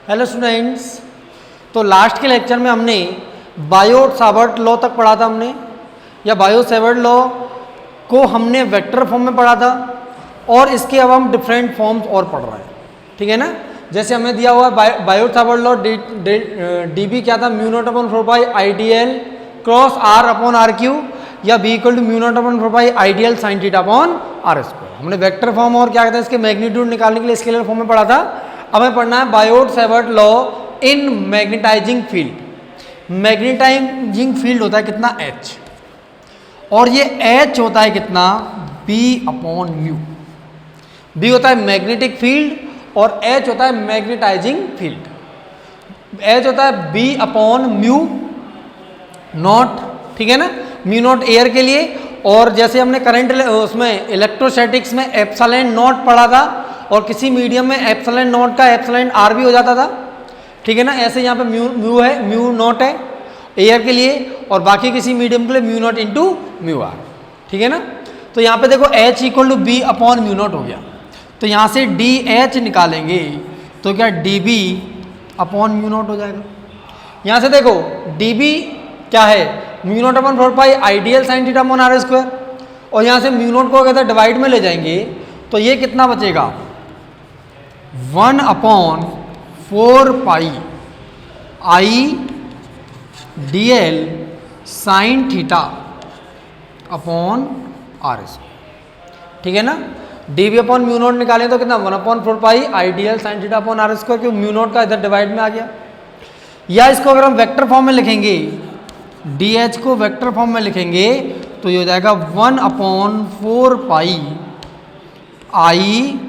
Hello students, तो last के lecture में हमने बायोट-सावर्ट लॉ तक पढ़ा था हमने, या बायो-सावर्ट लॉ को हमने वेक्टर फॉर्म में पढ़ा था और इसके अब हम डिफरेंट फॉर्म्स और पढ़ रहे हैं, ठीक है ना। जैसे हमें दिया हुआ बायोट-सावर्ट लॉ डी बी क्या था, mu not upon 4 pi I D L cross are upon are Q, या B equal to mu not upon 4 pi I D L sine theta upon are square. हमने vector form और क्या कहते हैं इसके magnitude निकालने के लिए स्केलर फॉर्म में पढ़ा था। अब हमें पढ़ना है Biot Savart law in magnetising field. Magnetising field होता है कितना, H, और ये H होता है कितना, B अपॉन म्यू। B होता है मैग्नेटिक फील्ड और H होता है मैग्नेटाइजिंग फील्ड। H होता है B अपॉन म्यू नॉट, ठीक है ना, म्यू नॉट एयर के लिए। और जैसे हमने करंट उसमें इलेक्ट्रोस्टैटिक्स में एप्सिलॉन नॉट पढ़ा था, और किसी मीडियम में एप्सिलॉन नॉट का एप्सिलॉन आर भी हो जाता था, ठीक है ना। ऐसे यहाँ पे म्यू है, म्यू नॉट है एयर के लिए, और बाकी किसी मीडियम के लिए mu nought into mu r, ठीक है ना। तो यहाँ पे देखो H equal to B upon mu nought हो गया, तो यहाँ से डी एच निकालेंगे तो क्या d B upon mu nought हो जाएगा। यहाँ से देखो डी बी क्या है, mu not upon 4 pi I d l sine theta upon are square, और यहाँ से म्यू नॉट को कहते हैं डिवाइड में ले जाएंगे तो ये कितना बचेगा, 1 upon 4 pi I D L sine theta upon are square, ठीक है ना। D B upon mu nought निकालें तो कितना, 1 upon 4 pi I D L sine theta upon are square, क्योंकि म्यू नॉट का इधर डिवाइड में आ गया। या इसको अगर हम वेक्टर फॉर्म में लिखेंगे, डी एच को वेक्टर फॉर्म में लिखेंगे तो ये हो जाएगा 1 upon 4 pi I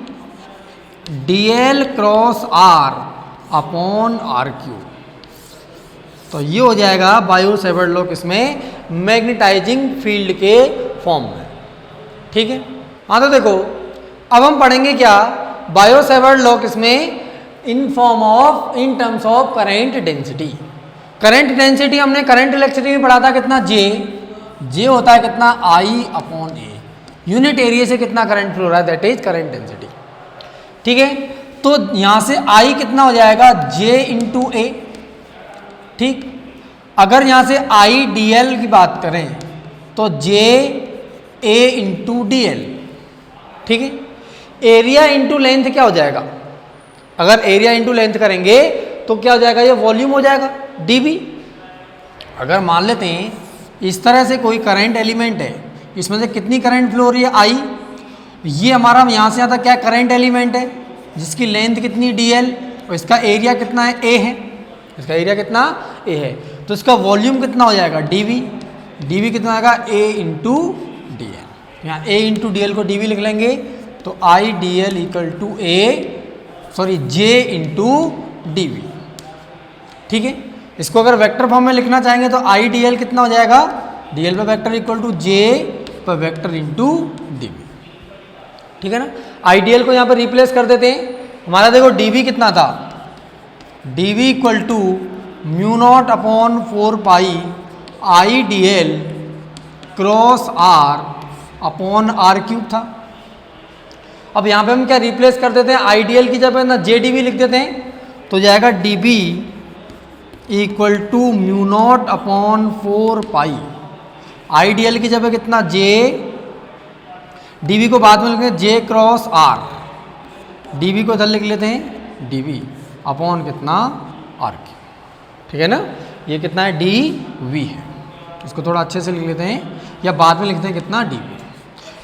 D L cross are upon are cube. तो ये हो जाएगा बायो-सावर्ट लॉ किसमें, मैग्नेटाइजिंग फील्ड के फॉर्म में, ठीक है। हाँ तो देखो अब हम पढ़ेंगे क्या, बायो-सावर्ट लॉ किसमें, in form of, in terms of current density. Current density हमने करंट इलेक्ट्रिसिटी में पढ़ा था कितना, जे होता है कितना, आई अपॉन ए। यूनिट एरिया से कितना करंट फ्लो रहा है, दैट इज करंट डेंसिटी, ठीक है। तो यहां से आई कितना हो जाएगा, जे इंटू ए, ठीक। अगर यहां से आई डी एल की बात करें तो जे ए इंटू डी एल, ठीक है। एरिया इंटू लेंथ क्या हो जाएगा, अगर एरिया इंटू लेंथ करेंगे तो क्या हो जाएगा, ये वॉल्यूम हो जाएगा dV। अगर मान लेते हैं इस तरह से कोई करंट एलिमेंट है, इसमें से कितनी करंट फ्लो हो रही है, I, ये हमारा यहाँ से आता क्या करंट एलिमेंट है जिसकी लेंथ कितनी dl, और इसका एरिया कितना है, A है, इसका एरिया कितना A है, तो इसका वॉल्यूम कितना हो जाएगा dV। dV कितना आएगा, A इंटू डी एल। यहाँ A इंटू डी एल को dV लिख लेंगे तो I D l equal to J into d V, ठीक है। इसको अगर वेक्टर फॉर्म में लिखना चाहेंगे तो आई डी एल कितना हो जाएगा, डी एल पे वेक्टर इक्वल टू जे पे वेक्टर इंटू डी वी, ठीक है ना। आई डी एल को यहाँ पर रिप्लेस कर देते हैं। हमारा देखो डी वी कितना था, d V equal to mu not upon 4 pi I D L cross are upon r cube था। अब यहाँ पे हम क्या रिप्लेस कर देते हैं, आई डी एल की जगह ना जे डी वी लिख देते हैं तो जाएगा d B equal to mu not upon 4 pi I D l की जगह कितना, जे, डी वी को बाद में लिखेंगे जे क्रॉस आर, डी वी को इधर लिख लेते हैं डी वी अपॉन कितना आर की, ठीक है ना। ये कितना है, डी वी है, इसको थोड़ा अच्छे से लिख लेते हैं या बाद में लिखते हैं कितना, डी वी।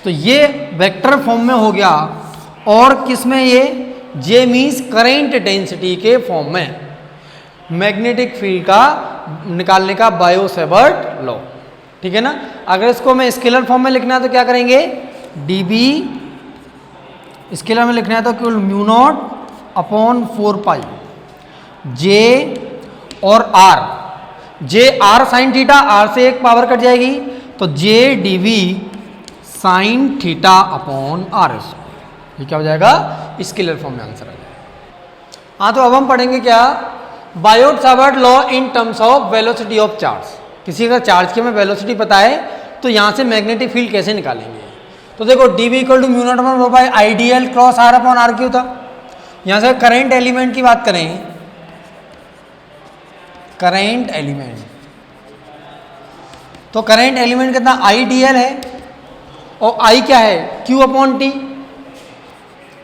तो ये वेक्टर फॉर्म में हो गया, और किस में, ये जे मीन्स करेंट डेंसिटी के फॉर्म में मैग्नेटिक फील्ड का निकालने का बायो-सावर्ट लॉ, ठीक है ना। अगर इसको मैं स्केलर फॉर्म में लिखना है तो क्या करेंगे, डी बी स्केलर में लिखना है तो केवल mu not upon 4 pi J और R, J R sine theta, R से एक पावर कट जाएगी तो J D V sine theta upon R S, ये क्या हो जाएगा, स्केलर फॉर्म में आंसर आ जाएगा। हाँ तो अब हम पढ़ेंगे क्या, Biot Savart law in terms of velocity of charge. किसी का चार्ज की हमें वेलोसिटी पता है तो यहाँ से मैग्नेटिक फील्ड कैसे निकालेंगे। तो देखो d V equal to mu not upon 4 pi I D L cross are upon are cube था। यहाँ से करंट एलिमेंट की बात करें करेंट एलिमेंट। तो करेंट एलिमेंट कितना आई डी एल है, और आई क्या है q upon t,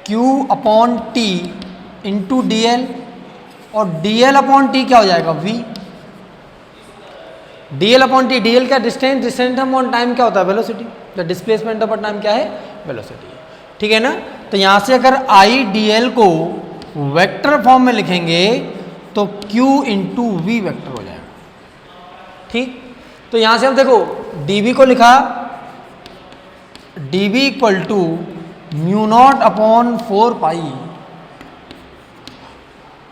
q upon t into d l, और डी एल अपॉन टी क्या हो जाएगा v. D L upon t, d l क्या डिस्टेंस, डिस्टेंस अपॉन टाइम क्या होता है velocity, the displacement upon time क्या है वेलोसिटी। ठीक है ना। तो यहां से अगर आई डी एल को वेक्टर फॉर्म में लिखेंगे तो Q इंटू वी वैक्टर हो जाएगा। ठीक, तो यहां से हम देखो dv को लिखा dv equal to mu not upon 4 pi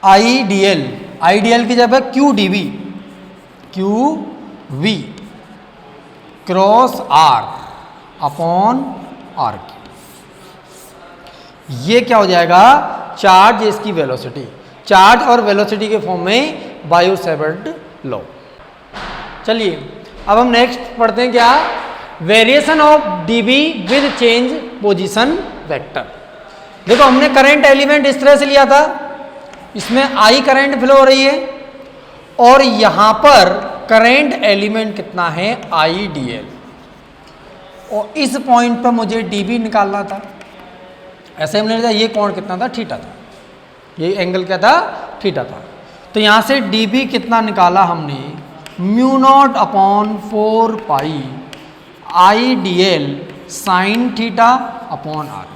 I D l की जगह q d v, q v cross are upon r की। ये क्या हो जाएगा चार्ज, इसकी वेलोसिटी, चार्ज और वेलोसिटी के फॉर्म में बायो-सैवर्ट लॉ। चलिए अब हम नेक्स्ट पढ़ते हैं क्या, variation of d B with change position vector. देखो हमने करंट एलिमेंट इस तरह से लिया था, इसमें आई करंट फ्लो हो रही है और यहां पर करंट एलिमेंट कितना है आई डी एल, और इस पॉइंट पर मुझे डीबी निकालना था। ऐसे हमने लिया, ये कोण कितना था थीटा था, ये एंगल क्या था थीटा था। तो यहां से डीबी कितना निकाला हमने mu not upon 4 pi I D L sine theta upon r,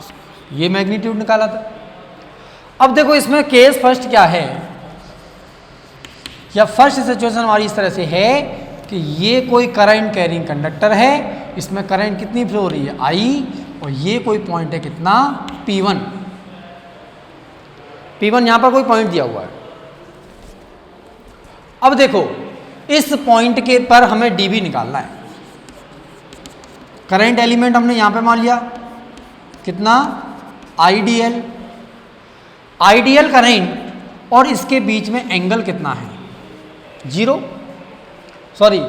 ये मैग्नीट्यूड निकाला था। अब देखो इसमें केस फर्स्ट क्या है, या फर्स्ट सिचुएशन हमारी इस तरह से है कि ये कोई करंट कैरिंग कंडक्टर है, इसमें करंट कितनी फ्लो हो रही है आई, और ये कोई पॉइंट है कितना P1, P1 यहां पर कोई पॉइंट दिया हुआ है। अब देखो इस पॉइंट के पर हमें dB निकालना है। करंट एलिमेंट हमने यहां पे मान लिया कितना IDL, आइडियल करंट और इसके बीच में एंगल कितना है 0, सॉरी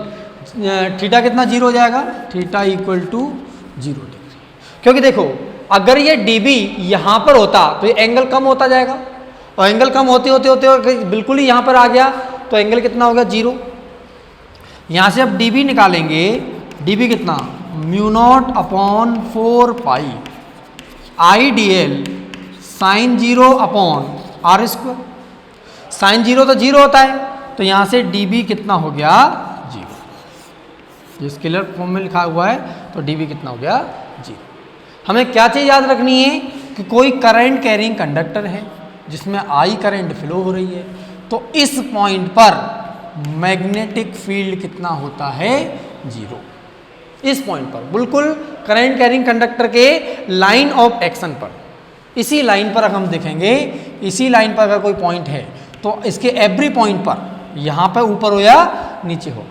थीटा कितना 0 हो जाएगा, थीटा इक्वल टू 0 डिग्री। क्योंकि देखो अगर ये dB यहां पर होता तो ये एंगल कम होता जाएगा, और एंगल कम होते होते होते बिल्कुल ही यहां पर आ गया तो एंगल कितना हो गया 0। यहां से अब dB निकालेंगे, dB कितना mu not upon 4 pi I D L sine 0 upon are square. Sine 0 तो 0 होता है, तो यहां से dB कितना हो गया 0। ये स्केलर फॉर्म में लिखा हुआ है तो dB कितना हो गया 0। हमें क्या चीज़ याद रखनी है कि कोई करंट कैरिंग कंडक्टर है जिसमें आई करंट फ्लो हो रही है, तो इस पॉइंट पर मैग्नेटिक फील्ड कितना होता है 0। इस पॉइंट पर बिल्कुल करंट कैरिंग कंडक्टर के लाइन ऑफ एक्शन पर, इसी लाइन पर अगर हम देखेंगे, इसी लाइन पर अगर कोई पॉइंट है तो इसके एवरी पॉइंट पर, यहाँ पर ऊपर हो या नीचे हो,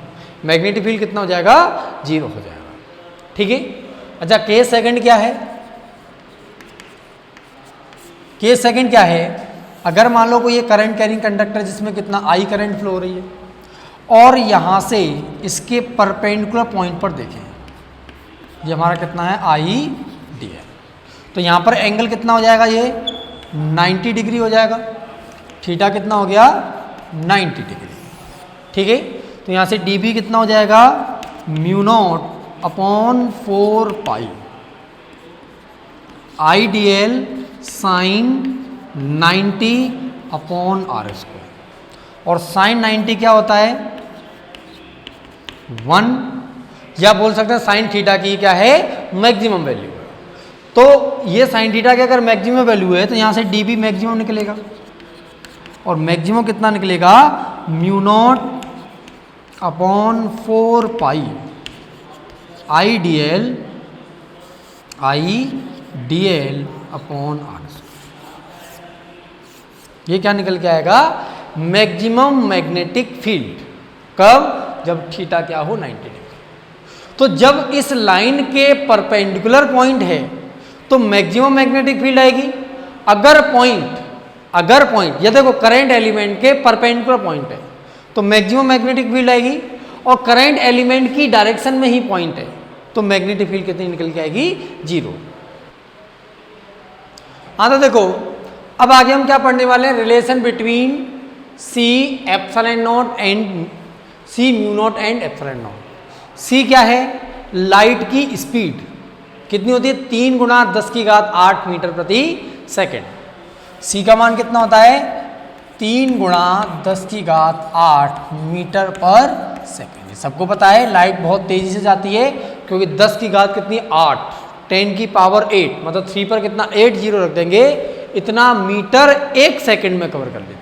मैग्नेटिक फील्ड कितना हो जाएगा 0 हो जाएगा। ठीक है। अच्छा केस सेकंड क्या है, केस सेकंड क्या है, अगर मान लो कोई ये करंट कैरिंग कंडक्टर जिसमें कितना आई करंट फ्लो हो रही है, और यहाँ से इसके परपेंडिकुलर पॉइंट पर देखें, ये हमारा कितना है आई डी एल, तो यहाँ पर एंगल कितना हो जाएगा, ये 90 डिग्री हो जाएगा, थीटा कितना हो गया 90 डिग्री। ठीक है। तो यहाँ से dB कितना हो जाएगा mu not upon 4 pi I D L sine 90 upon are square, और साइन 90 क्या होता है 1, या बोल सकते हैं साइन थीटा की क्या है मैक्सिमम वैल्यू है। तो ये साइन थीटा की अगर मैक्सिमम वैल्यू है तो यहाँ से dB मैक्सिमम निकलेगा, और मैक्सिमम कितना निकलेगा mu not upon 4 pi I D L upon r. ये क्या निकल के आएगा मैक्सिमम मैग्नेटिक फील्ड, कब, जब थीटा क्या हो 90 डिग्री। तो जब इस लाइन के परपेंडिकुलर पॉइंट है तो मैक्सिमम मैग्नेटिक फील्ड आएगी। अगर पॉइंट ये देखो करंट एलिमेंट के परपेंडिकुलर पॉइंट है तो मैक्सिमम मैग्नेटिक फील्ड आएगी, और करंट एलिमेंट की डायरेक्शन में ही पॉइंट है तो मैग्नेटिक फील्ड कितनी निकल के आएगी 0। हाँ तो देखो अब आगे हम क्या पढ़ने वाले हैं, relation between C epsilon naught and C mu naught and epsilon naught. C क्या है? लाइट की स्पीड कितनी होती है? 3 गुणा 10 की घात 8 मीटर प्रति सेकेंड। सी का मान कितना होता है? 3 गुणा 10 की घात 8 मीटर पर सेकेंड। ये सबको पता है, लाइट बहुत तेजी से जाती है क्योंकि 10 की घात कितनी? 8, 10 की पावर 8, मतलब 3 पर कितना 8 जीरो रख देंगे, इतना मीटर 1 सेकेंड में कवर कर लेती है।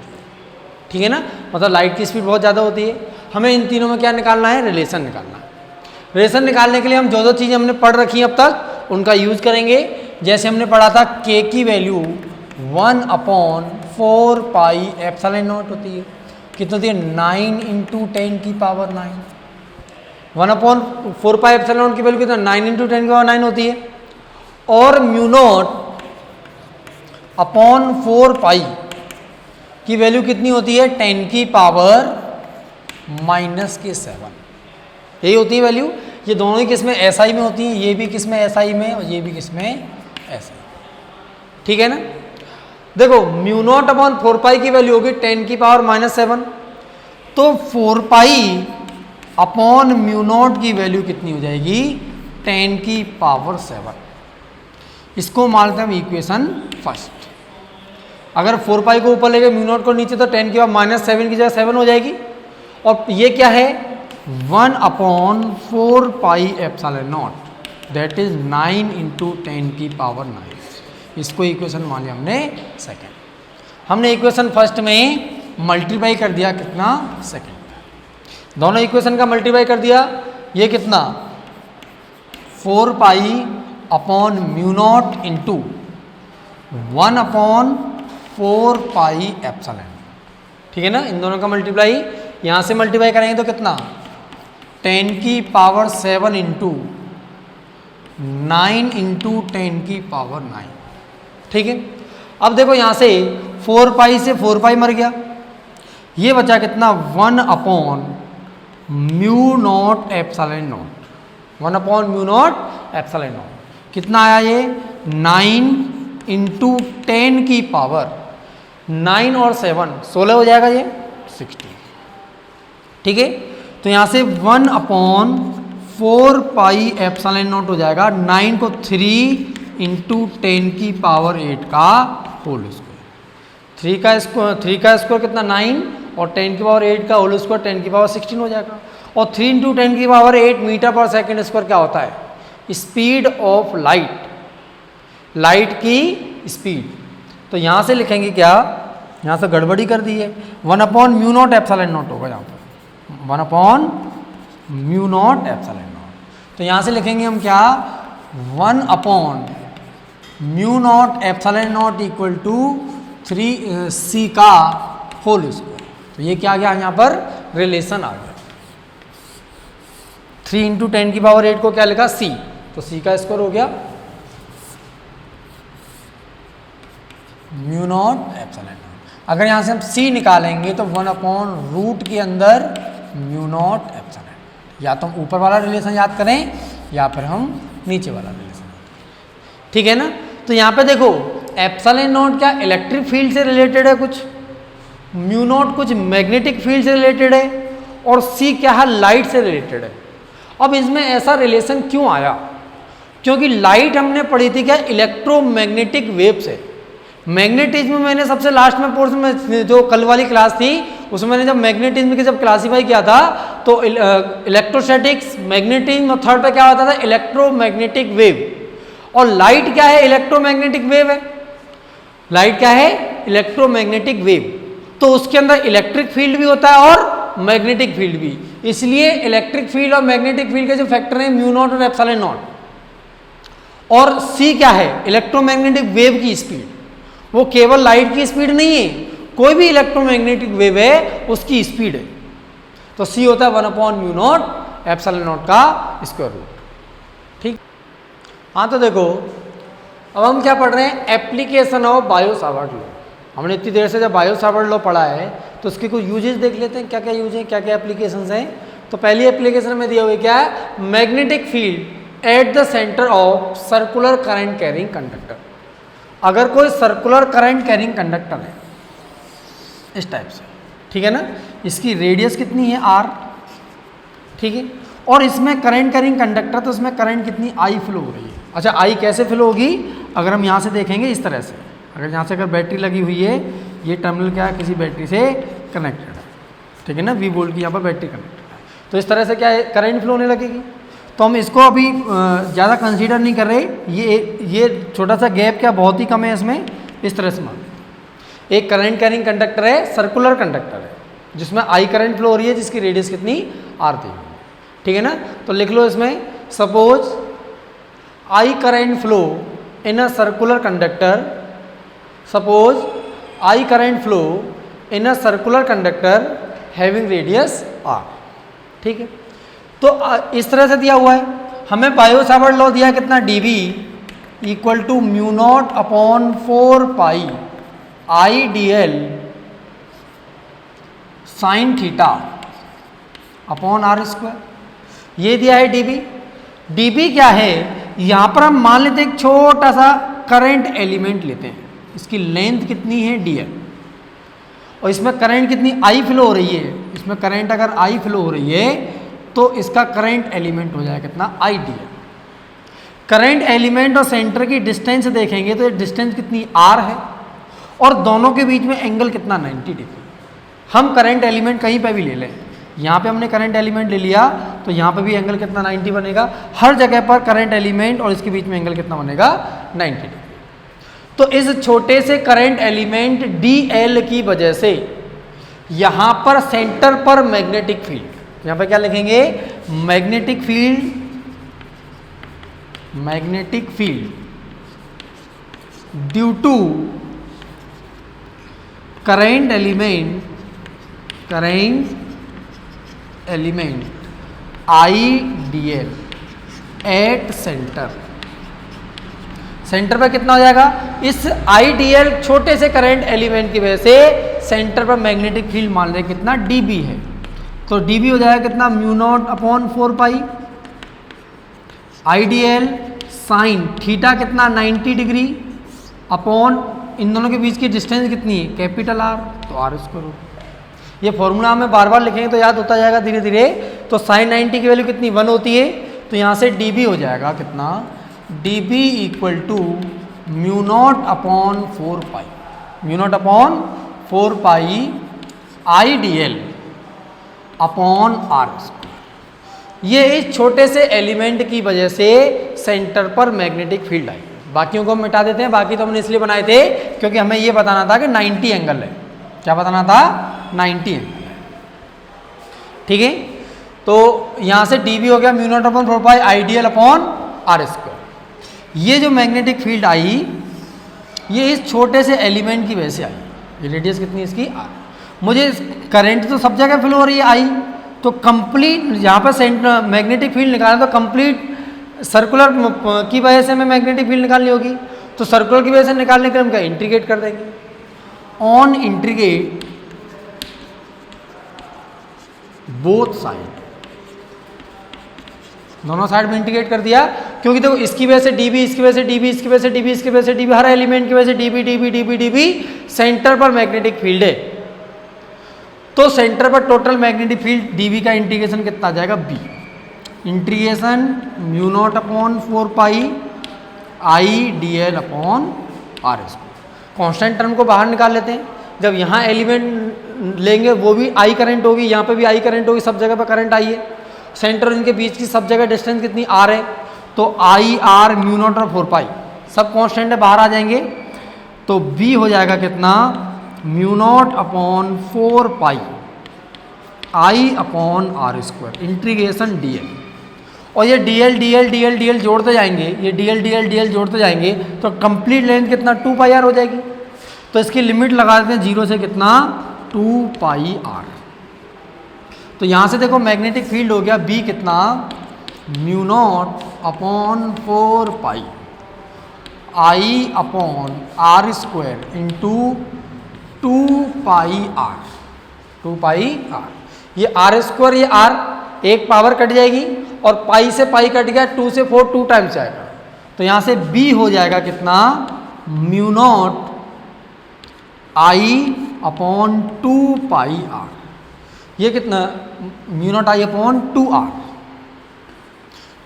ठीक है ना, मतलब लाइट की स्पीड बहुत ज़्यादा होती है। हमें इन तीनों में क्या निकालना है? रिलेशन निकालना है। रिलेशन निकालने के लिए हम जो चीज़ें हमने पढ़ रखी हैं अब तक उनका यूज करेंगे। जैसे हमने पढ़ा था k की वैल्यू 1/4 पाई एप्सिलॉन नॉट होती है। कितनी होती है? 9 × 10 की पावर 9। 1/4 पाई एप्सिलॉन नॉट की वैल्यू कितना? 9 × 10 की पावर 9 होती है। और म्यू नॉट अपॉन 4 पाई की वैल्यू कितनी होती है? 10 की पावर -7। यही होती है वैल्यू। ये दोनों ही किस में? SI में होती है। ये भी किस में? SI में, और ये भी किस में? SI। ठीक है ना। देखो म्यू नॉट अपॉन 4 पाई की वैल्यू होगी 10 की पावर -7, तो 4 पाई अपॉन म्यू नॉट की वैल्यू कितनी हो जाएगी? 10 की पावर 7। इसको मानते हैं हम इक्वेशन फर्स्ट। अगर 4 पाई को ऊपर लेके म्यू नॉट को नीचे, तो 10 की पावर -7 की जगह 7 हो जाएगी। और ये क्या है? 1/4 pi epsilon not, that is 9 × 10 की पावर 9। इसको इक्वेशन मान लिया हमने सेकेंड। हमने इक्वेशन फर्स्ट में मल्टीप्लाई कर दिया कितना? सेकेंड। दोनों इक्वेशन का मल्टीप्लाई कर दिया। ये कितना? 4 pi upon mu nought into 1/4 pi epsilon. ठीक है ना। इन दोनों का मल्टीप्लाई यहाँ से मल्टीप्लाई करेंगे तो कितना? 10 की पावर 7 इंटू 9 × 10 की पावर 9। ठीक है। अब देखो यहाँ से 4 पाई से 4 पाई मर गया। ये बचा कितना? 1/म्यू नॉट एप्सिलॉन नॉट। 1/म्यू नॉट एप्सिलॉन नॉट कितना आया? ये 9 × 10 की पावर 9 और 7 16 हो जाएगा, ये 60। ठीक है। तो यहाँ से 1/4 पाई एप्सिलॉन नॉट हो जाएगा 9 को 3 × 10 की पावर 8 का होल स्क्वायर। 3 का स्क्वायर कितना? 9, और 10 की पावर 8 का होल स्क्वायर 10 की पावर 16 हो जाएगा। और 3 × 10 की पावर 8 मीटर पर सेकेंड स्क्वायर क्या होता है? स्पीड ऑफ लाइट, लाइट की स्पीड। तो यहाँ से लिखेंगे क्या? यहाँ से गड़बड़ी कर दी है। 1/म्यू नॉट एप्सिलॉन नॉट होगा यहाँ पर, 1/म्यू नॉट एप्सिलॉन नॉट। तो यहाँ से लिखेंगे हम क्या? 1/म्यू naught epsilon naught equal to 3c का होल स्क्वायर। तो ये क्या आ गया? यहाँ पर रिलेशन आ गया। 3 × 10 की पावर 8 को क्या लिखा? c, तो c का स्क्वायर हो गया म्यू नॉट एप्सिलॉन नॉट। अगर यहाँ से हम c निकालेंगे तो 1/रूट के अंदर म्यू नॉट एप्सिलॉन। या तो हम ऊपर वाला रिलेशन याद करें या फिर हम नीचे वाला रिलेशन। ठीक है ना। तो यहाँ पे देखो एप्सिलॉन नॉट क्या इलेक्ट्रिक फील्ड से रिलेटेड है कुछ, म्यू नॉट कुछ मैग्नेटिक फील्ड से रिलेटेड है, और सी क्या है? लाइट से रिलेटेड है। अब इसमें ऐसा रिलेशन क्यों आया? क्योंकि लाइट हमने पढ़ी थी क्या? इलेक्ट्रोमैग्नेटिक वेव से। मैग्नेटिज्म मैंने सबसे लास्ट में पोर्शन में जो कल वाली क्लास थी उसमें मैंने जब मैग्नेटिज्म की जब क्लासीफाई किया था तो इलेक्ट्रोस्टैटिक्स, मैग्नेटिज्म, और थर्ड पे क्या होता था? Electromagnetic wave. और लाइट क्या है? इलेक्ट्रोमैग्नेटिक वेव है। लाइट क्या है? Electromagnetic wave. तो उसके अंदर इलेक्ट्रिक फील्ड भी होता है और मैग्नेटिक फील्ड भी। इसलिए इलेक्ट्रिक फील्ड और मैग्नेटिक फील्ड के जो फैक्टर हैं म्यू नॉट और एप्सिलॉन नॉट। और सी क्या है? इलेक्ट्रोमैग्नेटिक वेव की स्पीड। वो केवल लाइट की स्पीड नहीं है, कोई भी इलेक्ट्रोमैग्नेटिक वेव है उसकी स्पीड है। तो सी होता है 1/म्यू नॉट एप्सिलॉन नॉट का स्क्वायर रूट। ठीक। हाँ तो देखो अब हम क्या पढ़ रहे हैं? Application of Biot Savart law. हमने इतनी देर से जब बायो सावर्ट लॉ पढ़ा है तो उसके कुछ यूजेस देख लेते हैं, क्या क्या यूज है, क्या क्या एप्लीकेशंस हैं। तो पहली एप्लीकेशन में दिया हुआ क्या है? Magnetic field at the centre of circular current carrying conductor. अगर कोई सर्कुलर करंट कैरिंग कंडक्टर है इस टाइप से, ठीक है ना। इसकी रेडियस कितनी है r, ठीक है। और इसमें करंट कैरिंग कंडक्टर, तो इसमें करंट कितनी I फ्लो हो रही है। अच्छा I कैसे फ्लो होगी, अगर हम यहाँ से देखेंगे इस तरह से, अगर यहाँ से अगर बैटरी लगी हुई है, ये टर्मिनल क्या है, किसी बैटरी से कनेक्टेड है, ठीक है ना, V वोल्ट की यहाँ पर बैटरी कनेक्टेड है, तो इस तरह से क्या है, करंट फ्लो होने लगेगी। तो हम इसको अभी ज़्यादा कंसीडर नहीं कर रहे, ये छोटा सा गैप क्या बहुत ही कम है इसमें, इस तरह से मान। एक करंट कैरिंग कंडक्टर है, सर्कुलर कंडक्टर है, जिसमें I करंट फ्लो हो रही है, जिसकी रेडियस कितनी R थी, ठीक है ना। तो लिख लो इसमें, suppose I current flow in a circular conductor, suppose I current flow in a circular conductor having radius R, ठीक है। तो इस तरह से दिया हुआ है, हमें बायो सावर्ट लॉ दिया है कितना, dB equal to mu not upon 4 pi I dl sine theta upon R square, ये दिया है dB। dB क्या है, यहाँ पर हम मान लेते हैं एक छोटा सा करंट एलिमेंट लेते हैं, इसकी लेंथ कितनी है dl, और इसमें करंट कितनी I फ्लो हो रही है, इसमें करंट अगर I फ्लो हो रही है तो इसका करंट एलिमेंट हो जाएगा कितना I dl। करंट एलिमेंट और सेंटर की डिस्टेंस देखेंगे तो ये डिस्टेंस कितनी R है, और दोनों के बीच में एंगल कितना 90 डिग्री। हम करंट एलिमेंट कहीं पे भी ले लें, यहाँ पे हमने करंट एलिमेंट ले लिया तो यहाँ पे भी एंगल कितना 90 बनेगा, हर जगह पर करंट एलिमेंट और इसके बीच में एंगल कितना बनेगा 90 डिग्री। तो इस छोटे से करंट एलिमेंट dl की वजह से यहाँ पर सेंटर पर मैग्नेटिक फील्ड, यहाँ पर क्या लिखेंगे, magnetic field due to current element I dl at centre पर कितना हो जाएगा, इस I dl छोटे से करंट एलिमेंट की वजह से सेंटर पर मैग्नेटिक फील्ड मान लें कितना dB है, तो dB हो जाएगा कितना mu not upon 4 pi I dl sine theta कितना 90 डिग्री अपॉन इन दोनों के बीच की डिस्टेंस कितनी है कैपिटल R, तो R स्क्वायर। ये फॉर्मूला हमें बार बार लिखेंगे तो याद होता जाएगा धीरे धीरे। तो साइन 90 की वैल्यू कितनी 1 होती है, तो यहाँ से dB हो जाएगा कितना, dB equal to mu not upon 4 pi, mu not upon 4 pi I dl upon R square. ये इस छोटे से एलिमेंट की वजह से सेंटर पर मैग्नेटिक फील्ड आई। बाकियों को हम मिटा देते हैं, बाकी तो हमने इसलिए बनाए थे क्योंकि हमें ये बताना था कि 90 एंगल है, क्या बताना था 90 एंगल है, ठीक है। तो यहाँ से dB हो गया mu not upon 4 pi I dl upon R square. ये जो मैग्नेटिक फील्ड आई ये इस छोटे से एलिमेंट की वजह से आई, ये रेडियस कितनी इसकी R। मुझे करंट तो सब जगह फ्लो हो रही है I, तो कंप्लीट यहाँ पर सेंटर मैग्नेटिक फील्ड निकालना, तो कंप्लीट सर्कुलर की वजह से हमें मैग्नेटिक फील्ड निकालनी होगी, तो सर्कुलर की वजह से निकालने के लिए हम क्या इंटीग्रेट कर देंगे, ऑन इंटीग्रेट बोथ साइड, दोनों साइड में इंटीग्रेट कर दिया, क्योंकि देखो इसकी वजह से dB, इसकी वजह से dB, इसकी वजह से dB, इसकी वजह से dB, हर एलिमेंट की वजह से dB dB dB dB centre पर मैग्नेटिक फील्ड है, तो सेंटर पर टोटल मैग्नेटिक फील्ड dB का इंटीग्रेशन कितना आ जाएगा B, integration mu naught upon 4 pi I dl upon R square. Constant term को बाहर निकाल लेते हैं, जब यहाँ एलिमेंट लेंगे वो भी I करंट होगी, यहाँ पे भी I करंट होगी, सब जगह पर करंट I है, सेंटर और इनके बीच की सब जगह डिस्टेंस कितनी R है, तो I R म्यू नॉट और 4 पाई सब कॉन्स्टेंट है, बाहर आ जाएंगे, तो B हो जाएगा कितना mu not upon 4 pi I upon R square integration dl। और ये dl dl dl dl जोड़ते जाएंगे, ये dl dl dl जोड़ते जाएंगे, तो कंप्लीट लेंथ कितना 2 पाई r हो जाएगी। तो इसकी लिमिट लगा देते हैं 0 से कितना 2 पाई r। तो यहाँ से देखो मैग्नेटिक फील्ड हो गया B कितना mu not upon 4 pi I upon R square into 2 pi r, 2 pi r। ये R स्क्वायर, ये R एक पावर कट जाएगी और पाई से पाई कट गया, 2 से 4 2 टाइम्स आएगा, तो यहाँ से B हो जाएगा कितना mu nought I upon 2 pi R. ये कितना mu not I upon 2 R.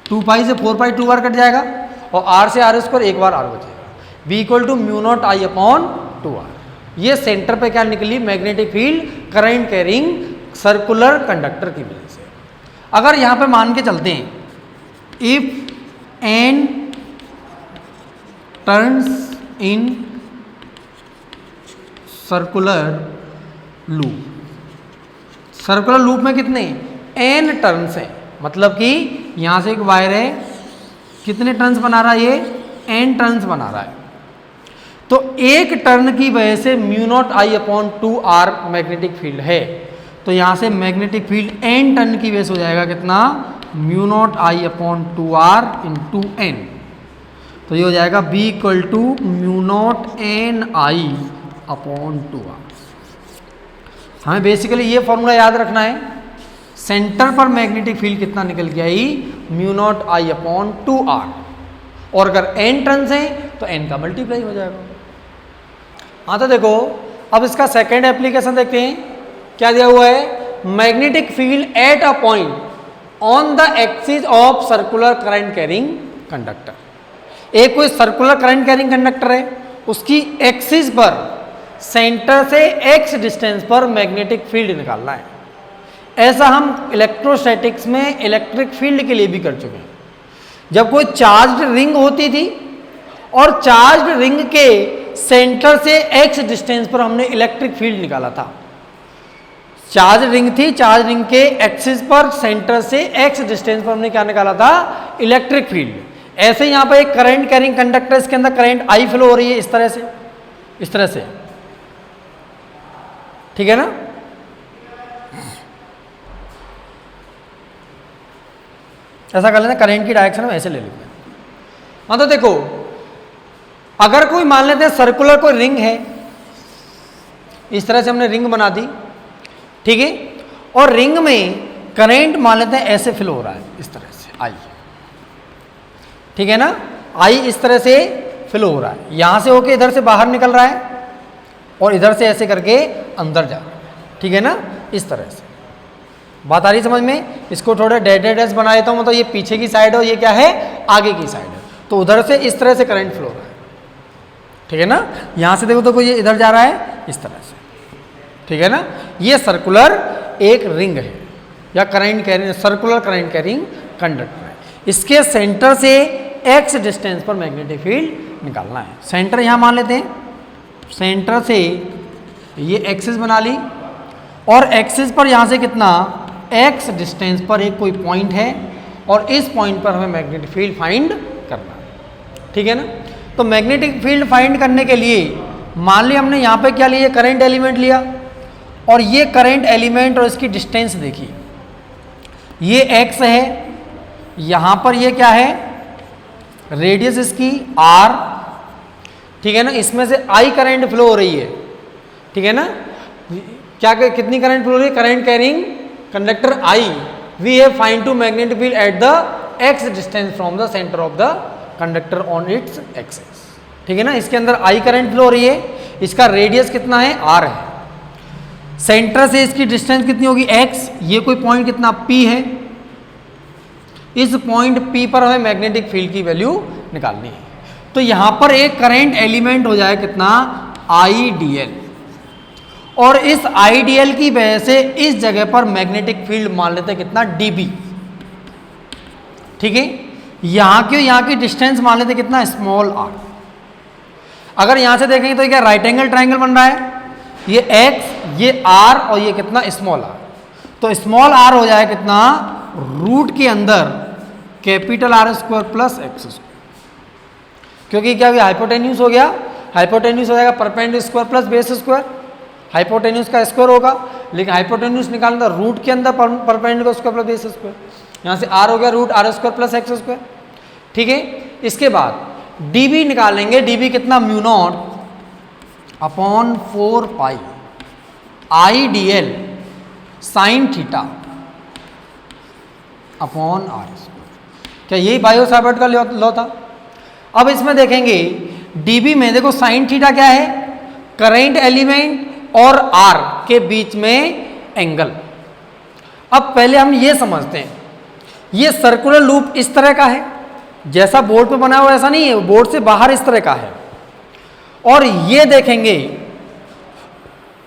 2 pi से 4 पाई 2 बार कट जाएगा और आर से आर स्क्वायर एक बार आर बचेगा। B equal to mu not I upon 2 R. ये सेंटर पे क्या निकली? Magnetic field current carrying circular conductor की वजह से। अगर यहां पे मान के चलते हैं if N turns in circular loop, circular loop में कितने एन टर्न्स हैं, मतलब कि यहां से एक वायर है, कितने टर्न्स बना रहा है? ये एन टर्न्स बना रहा है। तो एक टर्न की वजह से mu not I upon 2 R magnetic field है। तो यहां से मैग्नेटिक फील्ड एन टर्न की वजह से हो जाएगा कितना? Mu not I upon 2 R into N. तो ये हो जाएगा B equal to mu nought N I upon 2 R. हमें बेसिकली ये फॉर्मूला याद रखना है। सेंटर पर मैग्नेटिक फील्ड कितना निकल के आई? Mu not I upon 2 R. और अगर एन टर्न्स हैं तो एन का मल्टीप्लाई हो जाएगा। हाँ तो देखो अब इसका सेकेंड एप्लीकेशन देखते हैं। क्या दिया हुआ है? Magnetic field at a point on the axis of circular current carrying conductor. एक कोई सर्कुलर करंट कैरिंग कंडक्टर है, उसकी एक्सिस पर सेंटर से एक्स डिस्टेंस पर मैग्नेटिक फील्ड निकालना है। ऐसा हम इलेक्ट्रोस्टैटिक्स में इलेक्ट्रिक फील्ड के लिए भी कर चुके हैं। जब कोई चार्ज्ड रिंग होती थी और चार्ज्ड रिंग के सेंटर से एक्स डिस्टेंस पर हमने इलेक्ट्रिक फील्ड निकाला था। चार्ज रिंग थी, चार्ज रिंग के एक्सिस पर सेंटर से एक्स डिस्टेंस पर हमने क्या निकाला था? Electric field. ऐसे यहां पर एक करंट कैरिंग कंडक्टर, इसके अंदर करंट आई फ्लो हो रही है इस तरह से, इस तरह से, ठीक है ना? ऐसा कर लेते हैं, करंट की डायरेक्शन हम ऐसे ले लेते हैं। हाँ तो देखो अगर कोई मान लेते हैं सर्कुलर कोई रिंग है, इस तरह से हमने रिंग बना दी, ठीक है, और रिंग में करंट मान लेते हैं ऐसे फ्लो हो रहा है इस तरह से आई, ठीक है ना? आई इस तरह से फ्लो हो रहा है, यहां से होके इधर से बाहर निकल रहा है और इधर से ऐसे करके अंदर जा रहा है, ठीक है ना? इस तरह से बात आ रही समझ में? इसको थोड़ा डैश बना देता हूं, मतलब ये पीछे की साइड है और ये क्या है? आगे की साइड है। तो उधर से इस तरह से करंट फ्लो हो रहा है, ठीक है ना? यहां से देखो तो कोई इधर जा रहा है इस तरह से, ठीक है ना? ये सर्कुलर एक रिंग है या current carrying, circular current carrying conductor है। इसके सेंटर से एक्स डिस्टेंस पर मैग्नेटिक फील्ड निकालना है। सेंटर यहां मान लेते हैं, सेंटर से ये एक्सिस बना ली और एक्सिस पर यहां से कितना एक्स डिस्टेंस पर एक कोई पॉइंट है और इस पॉइंट पर हमें मैग्नेटिक फील्ड फाइंड करना है, ठीक है ना? तो मैग्नेटिक फील्ड फाइंड करने के लिए मान लिया हमने यहां पे क्या लिया? करंट एलिमेंट लिया और ये करंट एलिमेंट और इसकी डिस्टेंस देखिए, ये एक्स है, यहां पर ये क्या है? रेडियस इसकी आर, ठीक है ना? इसमें से आई करंट फ्लो हो रही है, ठीक है ना? क्या कितनी करंट फ्लो हो रही है? Current carrying conductor I, we have find to magnetic field at the X distance from the centre of the conductor on its axis, ठीक है ना? इसके अंदर आई करंट फ्लो हो रही है, इसका रेडियस कितना है? आर है, सेंटर से इसकी डिस्टेंस कितनी होगी? एक्स, ये कोई पॉइंट कितना? पी है, इस पॉइंट पी पर हमें मैग्नेटिक फील्ड की वैल्यू निकालनी है। तो यहां पर एक करंट एलिमेंट हो जाए कितना? आईडीएल, और इस आईडीएल की वजह से इस जगह पर मैग्नेटिक फील्ड मान लेते हैं कितना? डीबी, ठीक है? यहां की डिस्टेंस मान लेते कितना? Small R. अगर यहां से देखेंगे तो ये क्या राइट एंगल ट्राइंगल बन रहा है, ये एक्स, ये आर और ये कितना? Small R. तो स्मॉल आर हो जाए कितना? रूट के अंदर capital R square plus X square, क्योंकि क्या हाइपोटेन्यूज हो गया, हाइपोटेन्यूज हो जाएगा perpendicular square plus base square, hypotenuse का स्क्वायर होगा, लेकिन हाइपोटेन्यूज निकालना रूट के अंदर perpendicular square plus base square, यहाँ से आर हो गया root R square plus X square, ठीक है? इसके बाद डीबी निकालेंगे, डीबी कितना? Mu not upon 4 pi I D L sine theta upon are square. क्या यही बायो सावर्ट का लॉ था? अब इसमें देखेंगे डीबी में देखो साइन थीटा क्या है? करंट एलिमेंट और आर के बीच में एंगल। अब पहले हम ये समझते हैं, ये सर्कुलर लूप इस तरह का है, जैसा बोर्ड पे बना हुआ ऐसा नहीं है, बोर्ड से बाहर इस तरह का है। और ये देखेंगे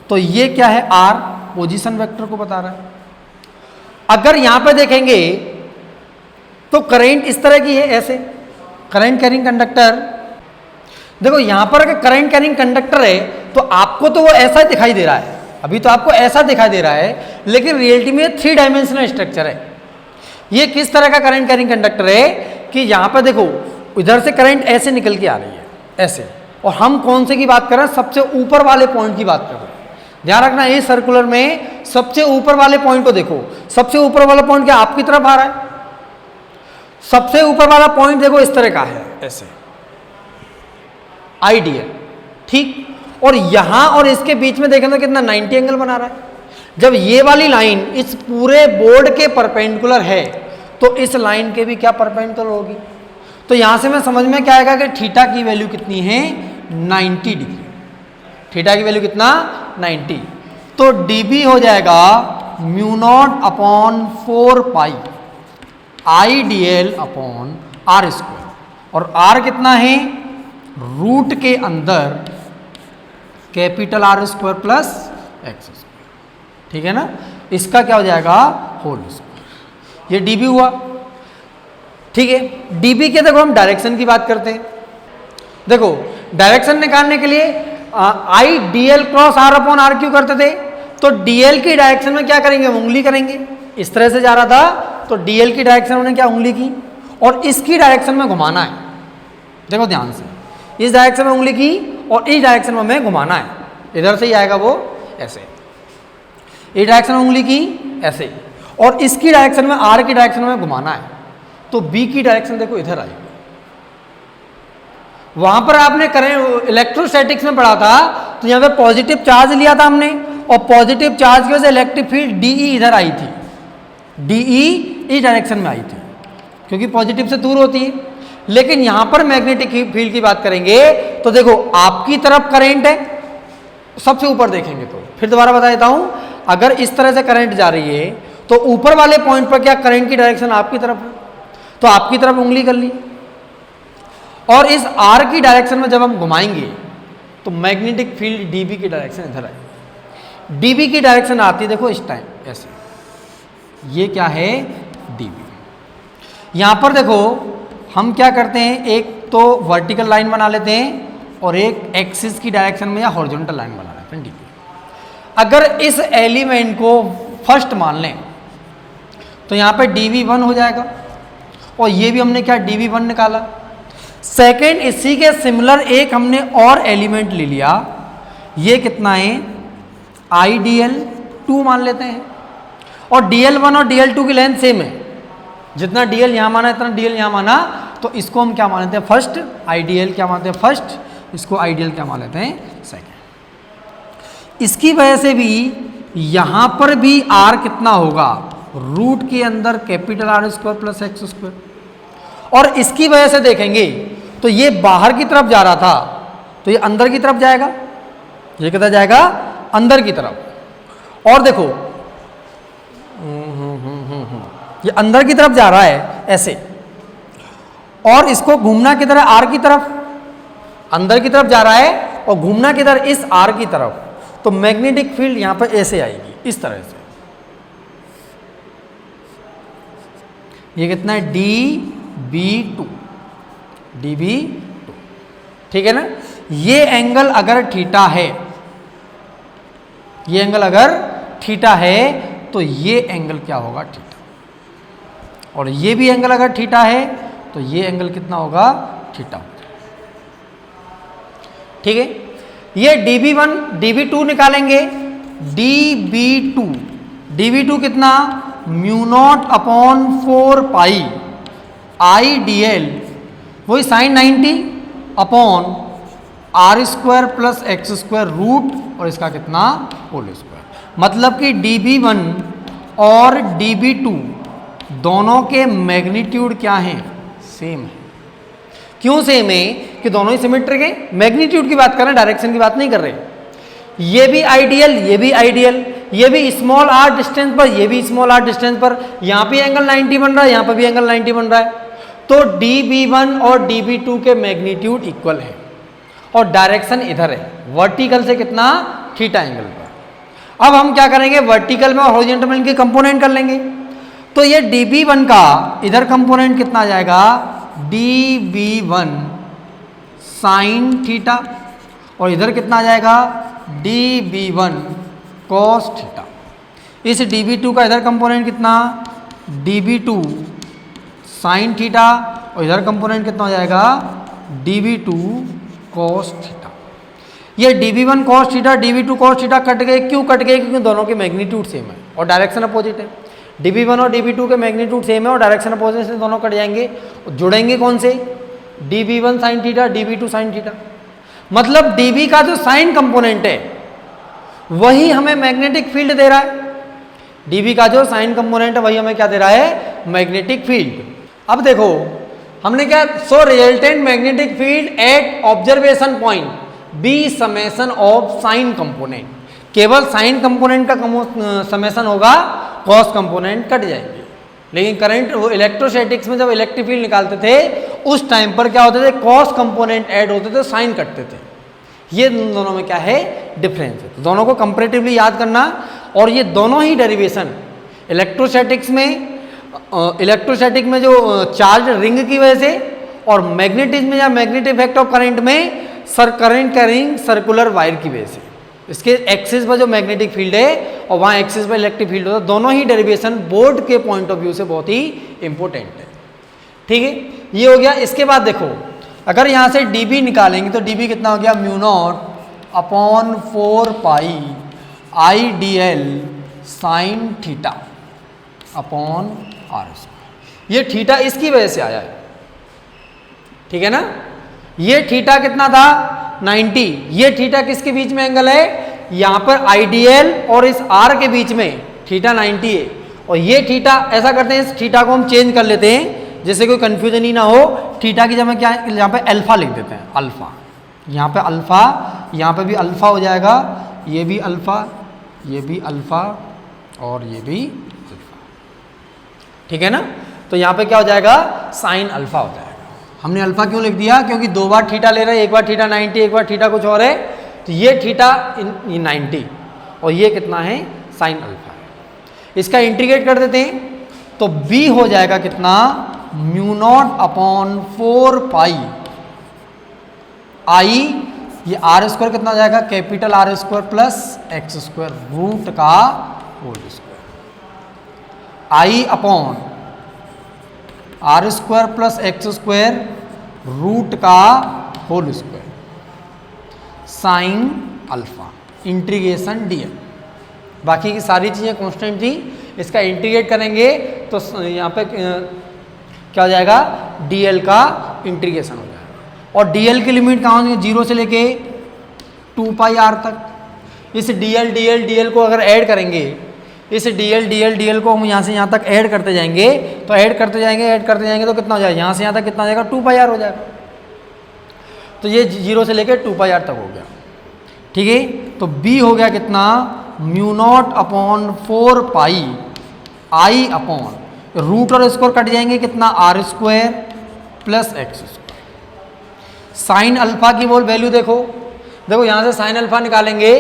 तो ये क्या है, आर पोजीशन वेक्टर को बता रहा है। अगर यहां पे देखेंगे तो करंट इस तरह की है, ऐसे करंट कैरिंग कंडक्टर। देखो यहां पर अगर करंट कैरिंग कंडक्टर है तो आपको तो वो ऐसा दिखाई दे रहा है, अभी तो आपको ऐसा दिखाई दे रहा है, लेकिन रियलिटी में 3 डायमेंशनल स्ट्रक्चर है। ये किस तरह का करंट कैरिंग कंडक्टर है कि यहां पर देखो इधर से करंट ऐसे निकल के आ रही है, ऐसे, और हम कौन से की बात कर रहे हैं, सबसे ऊपर वाले पॉइंट की बात कर रहे हैं। ध्यान रखना, ये सर्कुलर में सबसे ऊपर वाले पॉइंट को देखो, सबसे ऊपर वाला पॉइंट क्या आपकी तरफ आ रहा है, सबसे ऊपर वाला पॉइंट देखो इस तरह का है, ऐसे आइडियल, ठीक। और यहां और इसके बीच में देखें तो कितना 90 एंगल बना रहा है। जब ये वाली लाइन इस पूरे बोर्ड के परपेंडिकुलर है तो इस लाइन के भी क्या परपेंडिकुलर होगी। तो यहां से मैं समझ में क्या आएगा कि थीटा की वैल्यू कितनी है, 90 डिग्री। थीटा की वैल्यू कितना, 90। तो dB हो जाएगा mu not upon 4 pi I D L upon are square, और आर कितना है, रूट के अंदर capital R square plus X square, ठीक है ना। इसका क्या हो जाएगा, होल स्क्वायर। ये dB हुआ, ठीक है। dB के देखो हम डायरेक्शन की बात करते हैं। देखो डायरेक्शन निकालने के लिए I D L cross are upon are cube करते थे, तो डीएल की डायरेक्शन में क्या करेंगे, उंगली करेंगे। इस तरह से जा रहा था तो डीएल की डायरेक्शन में क्या, उंगली की, और इसकी डायरेक्शन में घुमाना है। देखो ध्यान से, इस डायरेक्शन में उंगली की और इस डायरेक्शन में हमें घुमाना है, इधर से ही आएगा वो ऐसे, इस डायरेक्शन में उंगली की ऐसे, और इसकी डायरेक्शन में आर की डायरेक्शन में घुमाना है। तो बी की डायरेक्शन देखो इधर आएगी। वहां पर आपने करें इलेक्ट्रोस्टैटिक्स में पढ़ा था, तो यहां पे पॉजिटिव चार्ज लिया था हमने, और पॉजिटिव चार्ज की वजह से इलेक्ट्रिक फील्ड डीई इधर आई थी, डीई इस डायरेक्शन में आई थी क्योंकि पॉजिटिव से दूर होती है। लेकिन यहां पर मैग्नेटिक फील्ड की बात करेंगे तो देखो आपकी तरफ करंट है, सबसे ऊपर देखेंगे तो, फिर दोबारा बता देता हूं, अगर इस तरह से करंट जा रही है तो ऊपर वाले पॉइंट पर क्या करंट की डायरेक्शन आपकी तरफ है, तो आपकी तरफ उंगली कर ली, और इस आर की डायरेक्शन में जब हम घुमाएंगे तो मैग्नेटिक फील्ड डीबी की डायरेक्शन इधर आएगी। डीबी की डायरेक्शन आती है देखो इस टाइम ऐसे, ये क्या है, डीबी। यहां पर देखो हम क्या करते हैं, एक तो वर्टिकल लाइन बना लेते हैं और एक एक्सिस की डायरेक्शन में या हॉरिजॉन्टल लाइन बना लेते हैं, डीबी। अगर इस एलिमेंट को फर्स्ट मान लें तो यहां पे dv1 हो जाएगा, और ये भी हमने क्या dv1 निकाला। सेकेंड, इसी के सिमिलर एक हमने और एलिमेंट ले लिया, ये कितना है, idl2 मान लेते हैं, और dl1 और dl2 की लेंथ सेम है, जितना dl यहां माना इतना dl यहां माना, तो इसको हम क्या मान लेते हैं, फर्स्ट, idl क्या मानते हैं, फर्स्ट, इसको idl क्या मान लेते हैं, सेकेंड। इसकी वजह से भी यहां पर भी r कितना होगा, रूट के अंदर capital R square plus X square, और इसकी वजह से देखेंगे तो ये बाहर की तरफ जा रहा था तो ये अंदर की तरफ जाएगा, ये किधर जाएगा, अंदर की तरफ। और देखो ये अंदर की तरफ जा रहा है ऐसे, और इसको घूमना किधर है, आर की तरफ, अंदर की तरफ जा रहा है और घूमना किधर, इस आर की तरफ। तो मैग्नेटिक फील्ड यहां पर ऐसे आएगी, इस तरह से। ये कितना है, dB2, dB2, ठीक है ना। ये एंगल अगर थीटा है, ये एंगल अगर थीटा है तो ये एंगल क्या होगा, थीटा। और ये भी एंगल अगर थीटा है तो ये एंगल कितना होगा, थीटा, ठीक है। ये dB1 dB2 निकालेंगे, dB2 कितना, mu not upon 4 pi I D L, वही sine 90 upon are square plus X square root, और इसका कितना, होल स्क्वायर। मतलब कि dB1 और dB2 दोनों के मैग्नीट्यूड क्या हैं, सेम है। क्यों सेम है, कि दोनों ही सिमेट्रिक है, मैग्नीट्यूड की बात कर रहे हैं, डायरेक्शन की बात नहीं कर रहे। ये भी आइडियल, ये भी आइडियल, ये भी स्मॉल आर डिस्टेंस पर, ये भी स्मॉल आर डिस्टेंस पर, यहाँ पे एंगल 90 बन रहा है, यहाँ पे भी एंगल 90 बन रहा है। तो dB1 और dB2 के मैग्नीट्यूड इक्वल है और डायरेक्शन इधर है, वर्टिकल से कितना, थीटा एंगल पर। अब हम क्या करेंगे, वर्टिकल में और हॉरिजॉन्टल में इनके कंपोनेंट कर लेंगे। तो ये dB1 का इधर कंपोनेंट कितना आ जाएगा, dB1 साइन थीटा, और इधर कितना आ जाएगा, dB1 कॉस थीटा। इस dB2 का इधर कंपोनेंट कितना, dB2 साइन थीटा, और इधर कंपोनेंट कितना हो जाएगा, dB2 कॉस थीटा। ये dB1 cos theta, dB2 cos theta cut गए, क्यों कट गए, क्योंकि दोनों के मैग्नीट्यूड सेम है और डायरेक्शन अपोजिट है। dB1 और dB2 के मैग्नीट्यूड सेम है और डायरेक्शन अपोजिट से दोनों कट जाएंगे। जुड़ेंगे कौन से, dB1 sine theta, dB2 sine theta. मतलब dB का जो साइन कंपोनेंट है वही हमें मैग्नेटिक फील्ड दे रहा है, dB का जो साइन कंपोनेंट है वही हमें क्या दे रहा है, मैग्नेटिक फील्ड। अब देखो हमने क्या, so resultant magnetic field at observation point B summation of sine component. केवल साइन कंपोनेंट का समेशन होगा, कॉस कंपोनेंट कट जाएंगे। लेकिन करंट वो इलेक्ट्रोस्टैटिक्स में जब इलेक्ट्रिक फील्ड निकालते थे उस टाइम पर क्या होते थे, कॉस कंपोनेंट ऐड होते थे, साइन कटते थे। ये दोनों में क्या है, डिफरेंस है। तो दोनों को कंपैरेटिवली याद करना, और ये दोनों ही डेरिवेशन इलेक्ट्रोस्टैटिक्स में जो चार्ज रिंग की वजह से, और मैग्नेटिज्म या मैग्नेटिक इफेक्ट ऑफ करंट में करंट कैरिंग सर्कुलर वायर की वजह से। इसके एक्सिस पर जो मैग्नेटिक फील्ड है और वहाँ एक्सिस पर इलेक्ट्रिक फील्ड होता है, दोनों ही डेरिवेशन बोर्ड के पॉइंट ऑफ व्यू से बहुत ही इंपॉर्टेंट है। ठीक है, ये हो गया। इसके बाद देखो, अगर यहाँ से dB निकालेंगे तो dB कितना हो गया, mu not upon 4 pi IDL sine theta upon are square. ये थीटा इसकी वजह से आया है, ठीक है ना। ये थीटा कितना था, 90। ये थीटा किसके बीच में एंगल है, यहाँ पर IDL और इस R के बीच में थीटा 90 है। और ये थीटा, ऐसा करते हैं, इस थीटा को हम चेंज कर लेते हैं जैसे कोई कंफ्यूजन ही ना हो। थीटा की जगह क्या, यहाँ पे अल्फा लिख देते हैं, अल्फा। यहाँ पे अल्फा, यहाँ पे भी अल्फा हो जाएगा, ये भी अल्फा, ये भी अल्फा, और ये भी अल्फा, ठीक है ना। तो यहाँ पे क्या हो जाएगा, साइन अल्फा हो जाएगा। हमने अल्फा क्यों लिख दिया, क्योंकि दो बार थीटा ले रहे हैं, एक बार थीटा 90, एक बार थीटा कुछ और है। तो ये थीटा 90 और ये कितना है, साइन अल्फा है। इसका इंटीग्रेट कर देते हैं तो b हो जाएगा कितना, mu not upon 4 pi I, ये आर स्क्वायर कितना हो जाएगा, capital R square plus X square root का whole square, I upon R square plus X square root का whole square sine alpha integration dl। बाकी की सारी चीज़ें कांस्टेंट थी, इसका इंटीग्रेट करेंगे तो यहाँ पे क्या हो जाएगा, dl का इंटीग्रेशन हो जाएगा। और dl की लिमिट कहाँ होगी, 0 से लेके 2 पाई r तक। इस dl को अगर ऐड करेंगे, इस dl को हम यहाँ से यहाँ तक ऐड करते जाएंगे तो ऐड करते जाएंगे तो कितना हो जाएगा, यहाँ से यहाँ तक कितना हो जाएगा, 2 पाई r हो जाएगा। तो ये 0 से लेके 2 पाई r तक हो गया, ठीक है। तो b हो गया कितना, mu not upon 4 pi I upon root और स्क्वायर कट जाएंगे, कितना, R square plus X square. Sine alpha की वो वैल्यू देखो यहाँ से साइन अल्फा निकालेंगे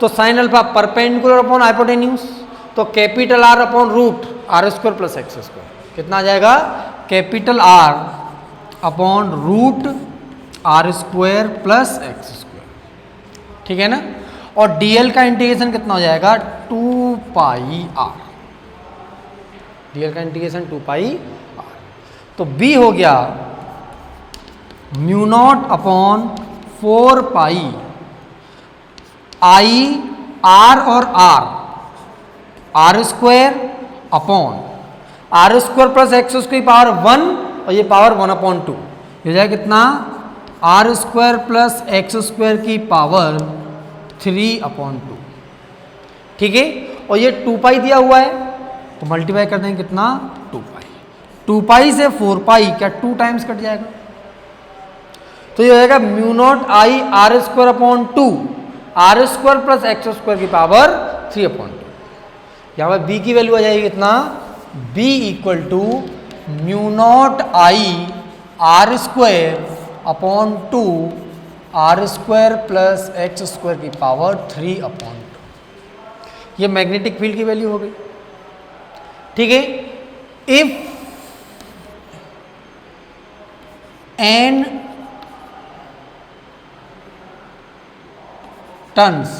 तो sine alpha perpendicular upon hypotenuse, तो capital R upon root R square plus X square कितना आ जाएगा, capital R upon root R square plus X square, ठीक है ना। और dl का इंटीग्रेशन कितना हो जाएगा, 2 पाई r, dl का इंटीग्रेशन 2 पाई r। तो b हो गया mu not upon 4 pi I r और r square upon R square plus X square power 1 और ये पावर 1 अपॉन 2 हो जाएगा कितना, R square plus X square की पावर 3 अपॉन 2, ठीक है। और ये 2 पाई दिया हुआ है तो मल्टीप्लाई कर देंगे कितना, 2 पाई से 4 पाई क्या 2 टाइम्स कट जाएगा। तो ये हो जाएगा mu nought I R square upon 2 R square plus X square की पावर 3/2। यहाँ पर b की वैल्यू आ जाएगी कितना, b equal to mu not I R square upon 2 R square plus X square की पावर 3/2। ये मैग्नेटिक फील्ड की value हो गई। ठीक है, इफ n टर्न्स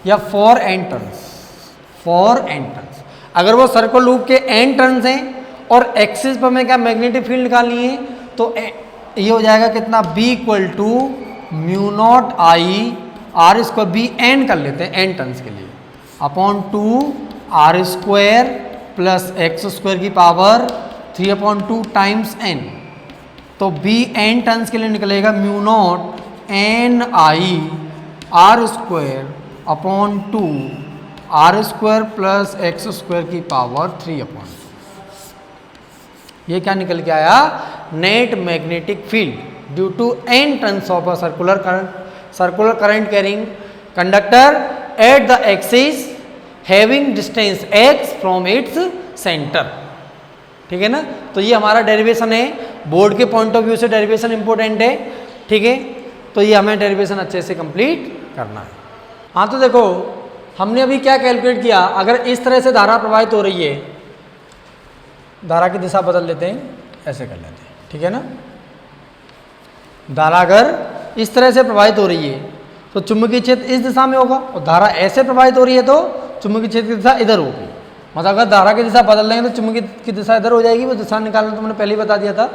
या फॉर n टर्न्स, अगर वो सर्कुलर लूप के n टर्न्स हैं और एक्सिस पर मैं क्या मैग्नेटिक फील्ड निकालनी है, तो ये हो जाएगा कितना, b equal to mu not I R square, B N कर लेते हैं n टर्न्स के लिए, upon 2 R square plus X square की पावर 3/2 टाइम्स n। तो b n टर्न्स के लिए निकलेगा mu nought N I R square upon 2 R square plus X square की पावर 3/2। ये क्या निकल के आया, net magnetic field due to n turns of a circular current carrying conductor at the axis having distance x from its centre. ठीक है ना, तो ये हमारा डेरिवेशन है, बोर्ड के पॉइंट ऑफ व्यू से डेरिवेशन इंपॉर्टेंट है। ठीक है, तो ये हमें डेरिवेशन अच्छे से कंप्लीट करना है। हाँ, तो देखो हमने अभी क्या कैलकुलेट किया, अगर इस तरह से धारा प्रवाहित हो रही है, धारा की दिशा बदल लेते हैं, ऐसे कर लेते हैं। ठीक है ना, धारा अगर इस तरह से प्रवाहित हो रही है तो चुंबकीय क्षेत्र इस दिशा में होगा, और धारा ऐसे प्रवाहित हो रही है तो चुंबकीय क्षेत्र की दिशा इधर होगी। मतलब अगर धारा की दिशा बदल लेंगे तो चुंबकीय की दिशा इधर हो जाएगी, वो दिशा निकालना तो मैंने पहले ही बता दिया था।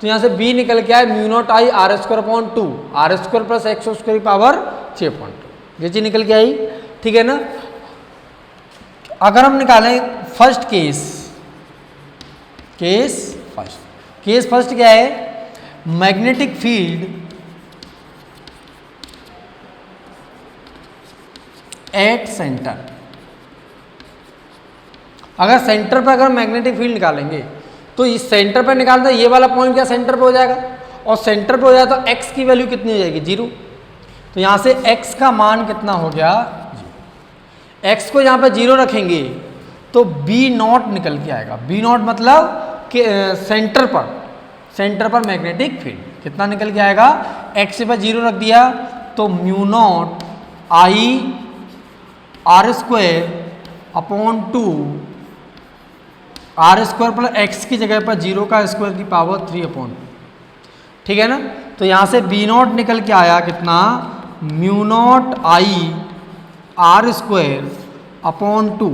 तो यहाँ से b निकल के आए mu not I R square upon 2 R square plus X square की पावर 6/2, ये चीज निकल के आई। ठीक है ना, अगर हम निकालें फर्स्ट केस फर्स्ट क्या है, मैग्नेटिक फील्ड एट सेंटर। अगर सेंटर पर अगर मैग्नेटिक फील्ड निकालेंगे तो इस सेंटर पर निकालते हैं, ये वाला पॉइंट क्या सेंटर पे हो जाएगा, और सेंटर पे हो जाए तो x की वैल्यू कितनी हो जाएगी, 0। तो यहाँ से x का मान कितना हो गया, x को यहाँ पे 0 रखेंगे तो b नॉट निकल के आएगा। b नॉट मतलब कि सेंटर पर मैग्नेटिक फील्ड कितना निकल के आएगा, x पर 0 रख दिया तो mu not I R square upon 2 R square plus X की जगह पर 0 का स्क्वायर की पावर 3/2। ठीक है ना, तो यहाँ से b नॉट निकल के आया कितना, mu not I R square upon 2,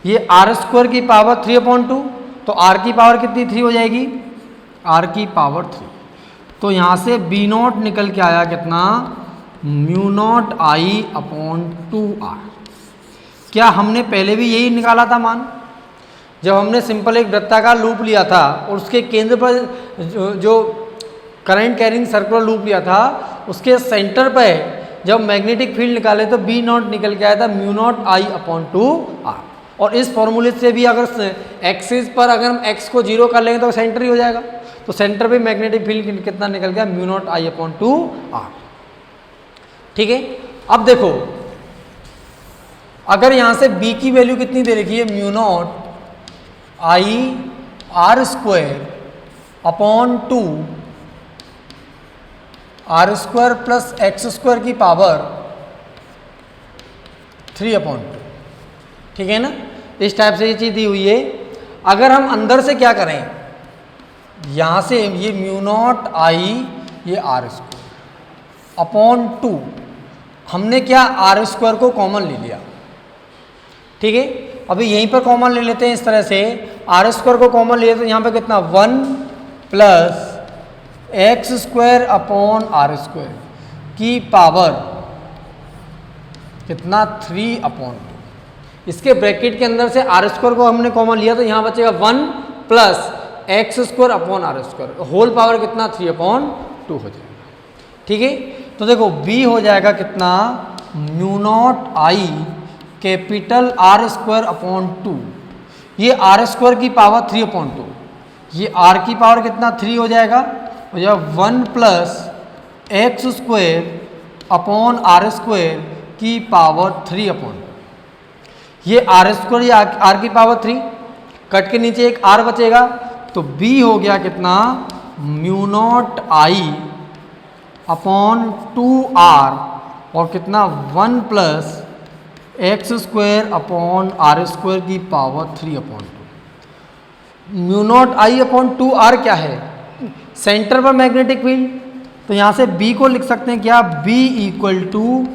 ये आर स्क्वायर की पावर 3/2, तो r की पावर कितनी 3 हो जाएगी, r की पावर 3। तो यहाँ से b नॉट निकल के आया कितना, mu not I upon 2r। क्या हमने पहले भी यही निकाला था मान, जब हमने सिंपल एक वृत्ताकार लूप लिया था और उसके केंद्र पर जो करंट कैरिंग सर्कुलर लूप लिया था, उसके सेंटर पर जब मैग्नेटिक फील्ड निकाले तो बी नॉट निकल के आया था mu not I upon 2r। और इस फॉर्मूले से भी अगर एक्सिस पर अगर हम x को 0 कर लेंगे तो सेंटर ही हो जाएगा, तो सेंटर पे मैग्नेटिक फील्ड कितना निकल गया, mu not I upon 2r। ठीक है, अब देखो अगर यहाँ से b की वैल्यू कितनी दे रखी है, mu not I R square upon 2 R square plus X square की पावर 3/2। ठीक है ना, इस टाइप से ये चीज़ दी हुई है। अगर हम अंदर से क्या करें, यहाँ से ये म्यू नॉट आई ये आर स्क्वायर अपॉन 2, हमने क्या आर स्क्वायर को कॉमन ले लिया। ठीक है, अभी यहीं पर कॉमन ले लेते हैं, इस तरह से आर स्क्वायर को कॉमन ले लेते तो यहाँ पे कितना 1 plus X square upon are square की पावर कितना 3/2। इसके ब्रैकेट के अंदर से आर स्क्वायर को हमने कॉमन लिया तो यहाँ बचेगा 1 plus X square upon are square, whole power कितना 3/2 हो जाएगा। ठीक है, तो देखो b हो जाएगा कितना, mu not I capital R square upon 2, ये आर स्क्वायर की पावर 3/2, ये r की पावर कितना 3 हो जाएगा, 1 plus X square upon are square की पावर 3 अपॉन, ये आर स्क्वायर या आर की पावर 3, कट के नीचे एक आर बचेगा, तो बी हो गया कितना mu not I upon 2r और कितना 1 plus X square upon are square की power 3 upon 2। Mu not I upon 2r क्या है, सेंटर पर मैग्नेटिक फील्ड, तो यहाँ से B को लिख सकते हैं क्या, B equal to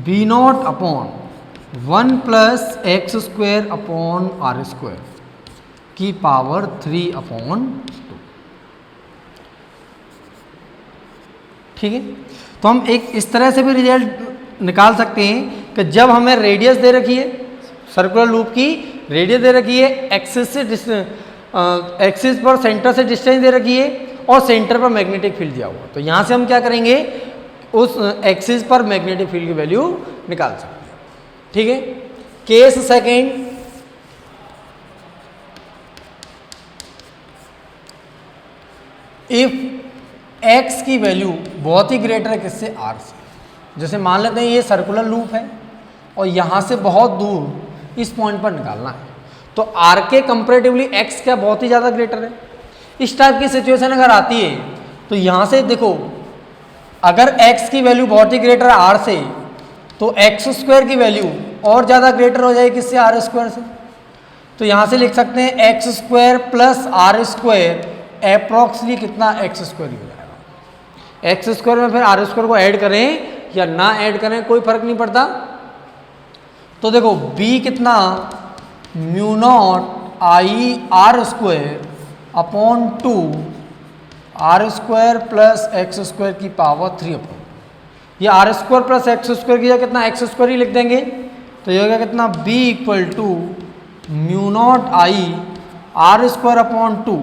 B nought upon 1 plus X square upon are square की पावर 3 अपॉन 2। ठीक है, तो हम एक इस तरह से भी रिजल्ट निकाल सकते हैं कि जब हमें रेडियस दे रखी है, सर्कुलर लूप की रेडियस दे रखी है, एक्सिस पर सेंटर से डिस्टेंस दे रखी है और सेंटर पर मैग्नेटिक फील्ड दिया हुआ, तो यहाँ से हम क्या करेंगे, उस एक्सिस पर मैग्नेटिक फील्ड की वैल्यू निकाल सकते हैं। ठीक है, केस सेकेंड, इफ एक्स की वैल्यू बहुत ही ग्रेटर है किससे, आर से। जैसे मान लेते हैं ये सर्कुलर लूप है और यहाँ से बहुत दूर इस पॉइंट पर निकालना है, तो आर के कंपेरेटिवली एक्स क्या बहुत ही ज़्यादा ग्रेटर है। इस टाइप की सिचुएशन अगर आती है तो यहाँ से देखो, अगर x की वैल्यू बहुत ही ग्रेटर है r से, तो एक्स स्क्वायर की वैल्यू और ज़्यादा ग्रेटर हो जाएगी किससे, आर स्क्वायर से। तो यहाँ से लिख सकते हैं X square plus R square approximately कितना, एक्स स्क्वायर ही हो जाएगा। एक्स स्क्वायर में फिर आर स्क्वायर को ऐड करें या ना ऐड करें कोई फर्क नहीं पड़ता। तो देखो b कितना, mu not I R square upon 2 R square plus X square की पावर 3 अपॉन, ये R square plus X square की जगह कितना एक्स स्क्वायर ही लिख देंगे, तो ये होगा कितना b equal to mu not I R square upon 2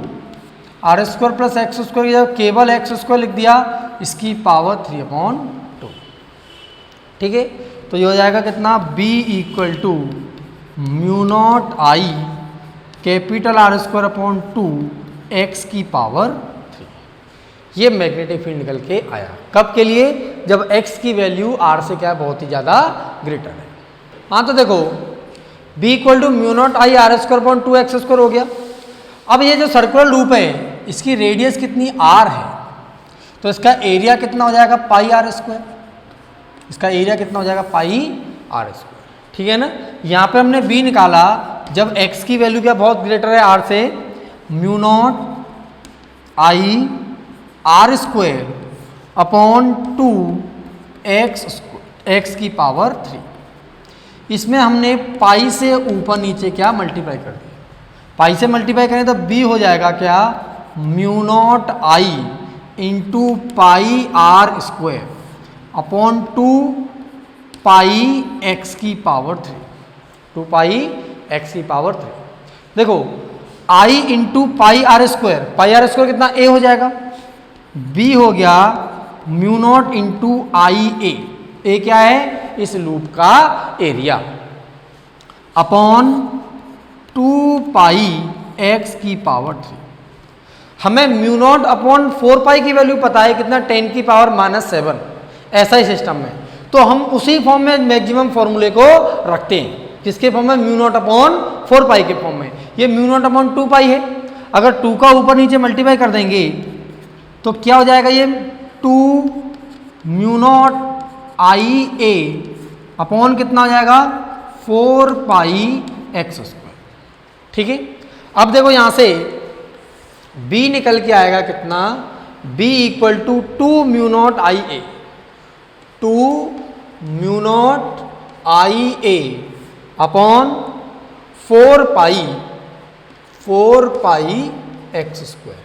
R square plus X square की जगह केवल एक्स स्क्वायर लिख दिया, इसकी पावर 3 अपॉन 2। ठीक है, तो ये हो जाएगा कितना b equal to mu not I capital R square upon 2 X की पावर 3। ये मैग्नेटिक फील्ड निकल के आया, कब के लिए, जब x की वैल्यू r से क्या बहुत ही ज़्यादा ग्रेटर है। हाँ, तो देखो b equal to mu not I R square upon 2 X square हो गया। अब ये जो सर्कुलर लूप है इसकी रेडियस कितनी, r है, तो इसका एरिया कितना हो जाएगा, पाई आर स्क्वायर, इसका एरिया कितना हो जाएगा, पाई आर स्क्वायर। ठीक है ना, यहाँ पे हमने b निकाला जब x की वैल्यू क्या बहुत ग्रेटर है r से, mu not I R square upon 2 X की पावर 3। इसमें हमने पाई से ऊपर नीचे क्या मल्टीप्लाई कर दिया, पाई से मल्टीप्लाई करें तो b हो जाएगा क्या, mu not I into pi R square upon 2 pi X की पावर 3, 2 पाई एक्स की पावर 3। देखो i into pi R square कितना a हो जाएगा, b हो गया mu nought into I A क्या है, इस लूप का एरिया, अपॉन 2 पाई एक्स की पावर 3। हमें म्यू नॉट अपॉन 4 पाई की वैल्यू पता है कितना, 10 की पावर -7, ऐसा ही सिस्टम में, तो हम उसी फॉर्म में मैक्सिमम फॉर्मूले को रखते हैं, किसके फॉर्म में, म्यू नॉट अपॉन 4 पाई के फॉर्म में। ये म्यू नॉट अपॉन 2 पाई है, अगर 2 का ऊपर नीचे मल्टीप्लाई कर देंगे तो क्या हो जाएगा, ये 2 mu not I A upon कितना हो जाएगा, 4 पाई एक्स स्क्वायर। ठीक है, अब देखो यहाँ से b निकल के आएगा कितना, b equal to 2 mu not I A, 2 mu not I A upon 4 pi X square.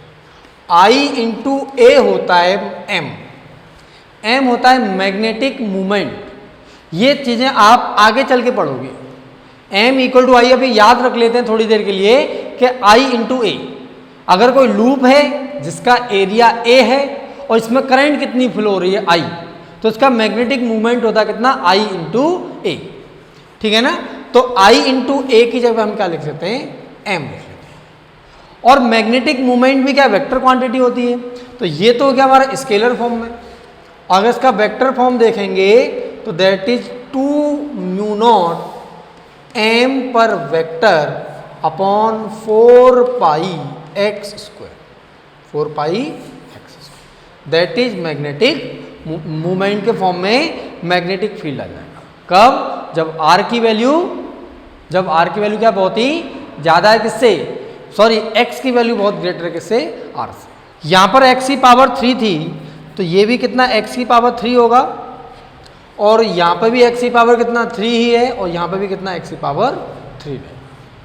I into A होता है m होता है मैग्नेटिक मूवमेंट। ये चीज़ें आप आगे चल के पढ़ोगे। m इक्वल टू आई अभी याद रख लेते हैं थोड़ी देर के लिए कि आई इंटू ए, अगर कोई लूप है जिसका एरिया a है और इसमें करंट कितनी फ्लो हो रही है, I, तो इसका मैग्नेटिक मूवमेंट होता है कितना, I इंटू ए। ठीक है ना, तो I इंटू ए की जगह हम क्या लिख सकते हैं, m लिख लेते हैं। और मैग्नेटिक मूवमेंट भी क्या वेक्टर क्वांटिटी होती है, तो ये तो क्या हमारा स्केलर फॉर्म में, अगर इसका वेक्टर फॉर्म देखेंगे तो that is 2 mu naught M पर vector upon 4 pi X square, 4 pi X square, that is magnetic movement के फॉर्म में मैग्नेटिक फील्ड आ जाएगा। कब? जब आर की वैल्यू क्या बहुत ही ज़्यादा है किससे, सॉरी एक्स की वैल्यू बहुत ग्रेटर है किससे, आर से। यहाँ पर एक्स की पावर 3 थी तो ये भी कितना एक्स की पावर 3 होगा, और यहाँ पर भी एक्स की पावर कितना 3 ही है, और यहाँ पर भी कितना एक्स की पावर 3 है।